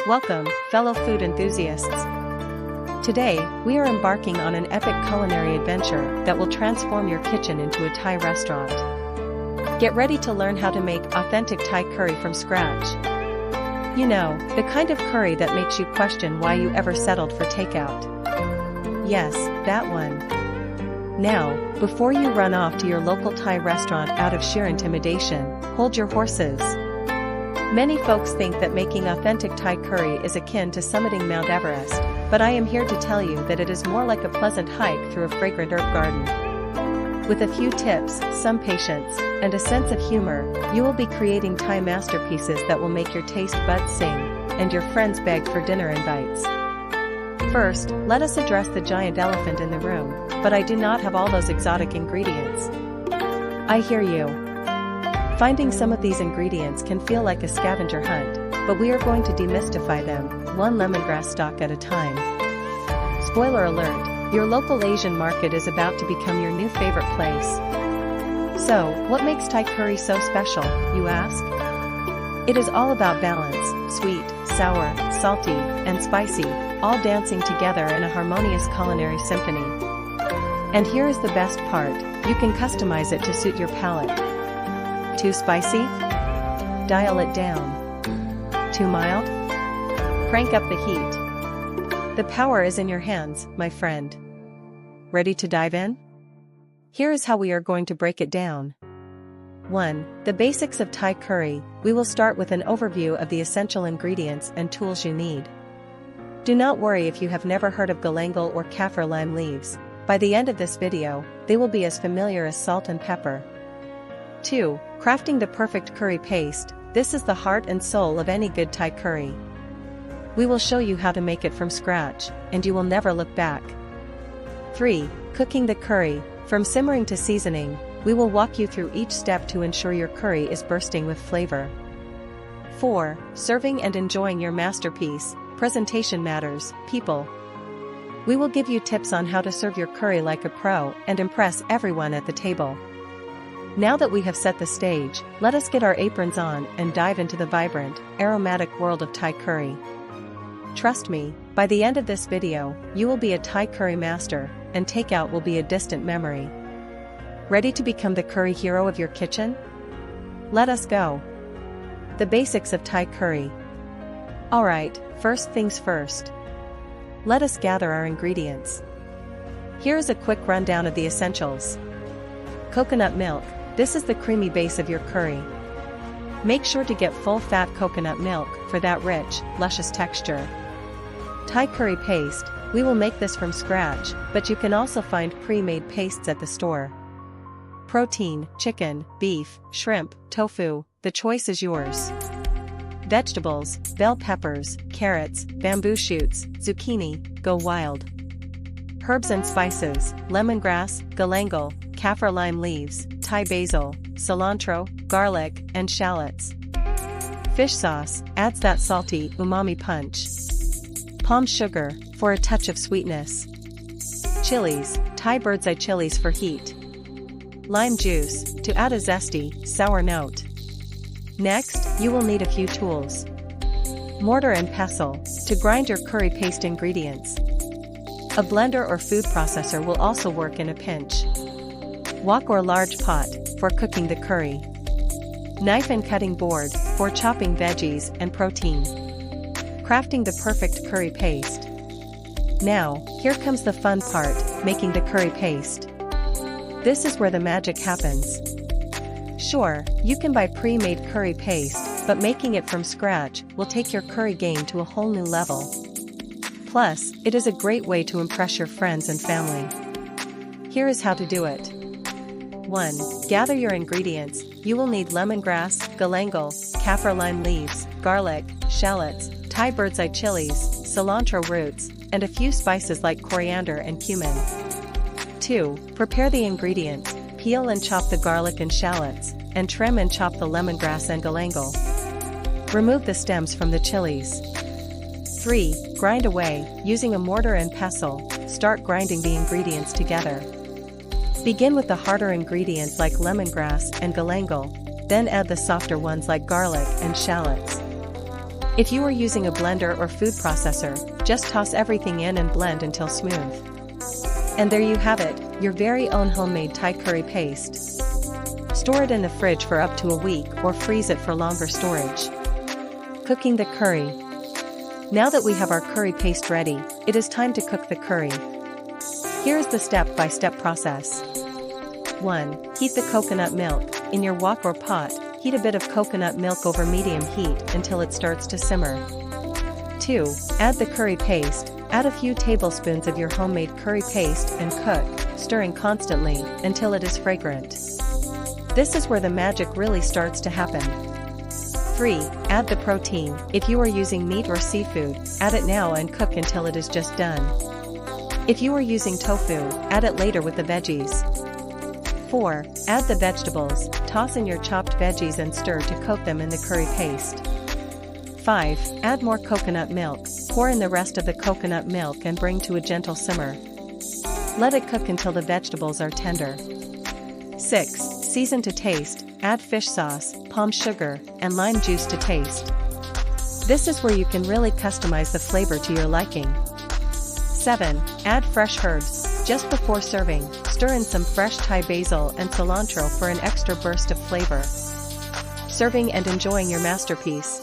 Welcome, fellow food enthusiasts. Today, we are embarking on an epic culinary adventure that will transform your kitchen into a Thai restaurant. Get ready to learn how to make authentic Thai curry from scratch. You know, the kind of curry that makes you question why you ever settled for takeout. Yes, that one. Now, before you run off to your local Thai restaurant out of sheer intimidation, hold your horses. Many folks think that making authentic Thai curry is akin to summiting Mount Everest, but I am here to tell you that it is more like a pleasant hike through a fragrant herb garden. With a few tips, some patience, and a sense of humor, you will be creating Thai masterpieces that will make your taste buds sing, and your friends beg for dinner invites. First, let us address the giant elephant in the room, but I do not have all those exotic ingredients. I hear you. Finding some of these ingredients can feel like a scavenger hunt, but we are going to demystify them, one lemongrass stalk at a time. Spoiler alert, your local Asian market is about to become your new favorite place. So, what makes Thai curry so special, you ask? It is all about balance, sweet, sour, salty, and spicy, all dancing together in a harmonious culinary symphony. And here is the best part, you can customize it to suit your palate. Too spicy? Dial it down. Too mild? Crank up the heat. The power is in your hands, my friend. Ready to dive in? Here is how we are going to break it down. 1. The basics of Thai curry. We will start with an overview of the essential ingredients and tools you need. Do not worry if you have never heard of galangal or kaffir lime leaves. By the end of this video, they will be as familiar as salt and pepper. 2. Crafting the perfect curry paste. This is the heart and soul of any good Thai curry. We will show you how to make it from scratch, and you will never look back. 3. Cooking the curry. From simmering to seasoning, we will walk you through each step to ensure your curry is bursting with flavor. 4. Serving and enjoying your masterpiece. Presentation matters, people. We will give you tips on how to serve your curry like a pro and impress everyone at the table. Now that we have set the stage, let us get our aprons on and dive into the vibrant, aromatic world of Thai curry. Trust me, by the end of this video, you will be a Thai curry master, and takeout will be a distant memory. Ready to become the curry hero of your kitchen? Let us go. The basics of Thai curry. Alright, first things first. Let us gather our ingredients. Here is a quick rundown of the essentials. Coconut milk. This is the creamy base of your curry. Make sure to get full-fat coconut milk for that rich, luscious texture. Thai curry paste. We will make this from scratch, but you can also find pre-made pastes at the store. Protein, chicken, beef, shrimp, tofu, the choice is yours. Vegetables, bell peppers, carrots, bamboo shoots, zucchini, go wild. Herbs and spices, lemongrass, galangal, kaffir lime leaves, Thai basil, cilantro, garlic, and shallots. Fish sauce adds that salty, umami punch. Palm sugar, for a touch of sweetness. Chilies, Thai bird's eye chilies for heat. Lime juice, to add a zesty, sour note. Next, you will need a few tools. Mortar and pestle, to grind your curry paste ingredients. A blender or food processor will also work in a pinch. Wok or large pot, for cooking the curry. Knife and cutting board, for chopping veggies and protein. Crafting the perfect curry paste. Now, here comes the fun part, making the curry paste. This is where the magic happens. Sure, you can buy pre-made curry paste, but making it from scratch will take your curry game to a whole new level. Plus, it is a great way to impress your friends and family. Here is how to do it. 1. Gather your ingredients. You will need lemongrass, galangal, kaffir lime leaves, garlic, shallots, Thai bird's eye chilies, cilantro roots, and a few spices like coriander and cumin. 2. Prepare the ingredients. Peel and chop the garlic and shallots, and trim and chop the lemongrass and galangal. Remove the stems from the chilies. 3. Grind away, using a mortar and pestle. Start grinding the ingredients together. Begin with the harder ingredients like lemongrass and galangal, then add the softer ones like garlic and shallots. If you are using a blender or food processor, just toss everything in and blend until smooth. And there you have it, your very own homemade Thai curry paste. Store it in the fridge for up to a week or freeze it for longer storage. Cooking the curry. Now that we have our curry paste ready, it is time to cook the curry. Here is the step-by-step process. 1. Heat the coconut milk. In your wok or pot, heat a bit of coconut milk over medium heat until it starts to simmer. 2. Add the curry paste. Add a few tablespoons of your homemade curry paste and cook, stirring constantly until it is fragrant. This is where the magic really starts to happen. 3. Add the protein. If you are using meat or seafood, add it now and cook until it is just done. If you are using tofu, add it later with the veggies. 4. Add the vegetables, toss in your chopped veggies and stir to coat them in the curry paste. 5. Add more coconut milk, pour in the rest of the coconut milk and bring to a gentle simmer. Let it cook until the vegetables are tender. 6. Season to taste, add fish sauce, palm sugar, and lime juice to taste. This is where you can really customize the flavor to your liking. 7. Add fresh herbs. Just before serving, stir in some fresh Thai basil and cilantro for an extra burst of flavor. Serving and enjoying your masterpiece.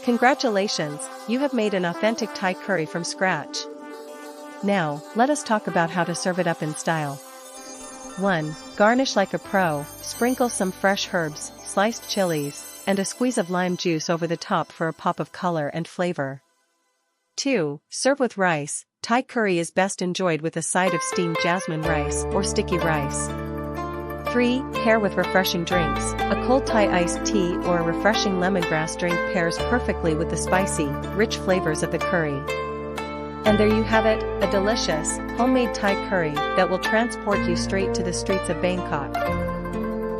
Congratulations, you have made an authentic Thai curry from scratch. Now, let us talk about how to serve it up in style. 1. Garnish like a pro, sprinkle some fresh herbs, sliced chilies, and a squeeze of lime juice over the top for a pop of color and flavor. 2. Serve with rice. Thai curry is best enjoyed with a side of steamed jasmine rice or sticky rice. 3. Pair with refreshing drinks. A cold Thai iced tea or a refreshing lemongrass drink pairs perfectly with the spicy, rich flavors of the curry. And there you have it, a delicious, homemade Thai curry that will transport you straight to the streets of Bangkok.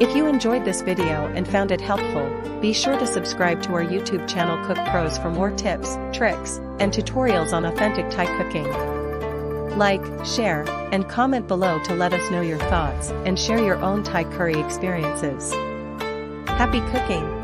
If you enjoyed this video and found it helpful, be sure to subscribe to our YouTube channel Cook Pros for more tips, tricks, and tutorials on authentic Thai cooking. Like, share, and comment below to let us know your thoughts and share your own Thai curry experiences. Happy cooking!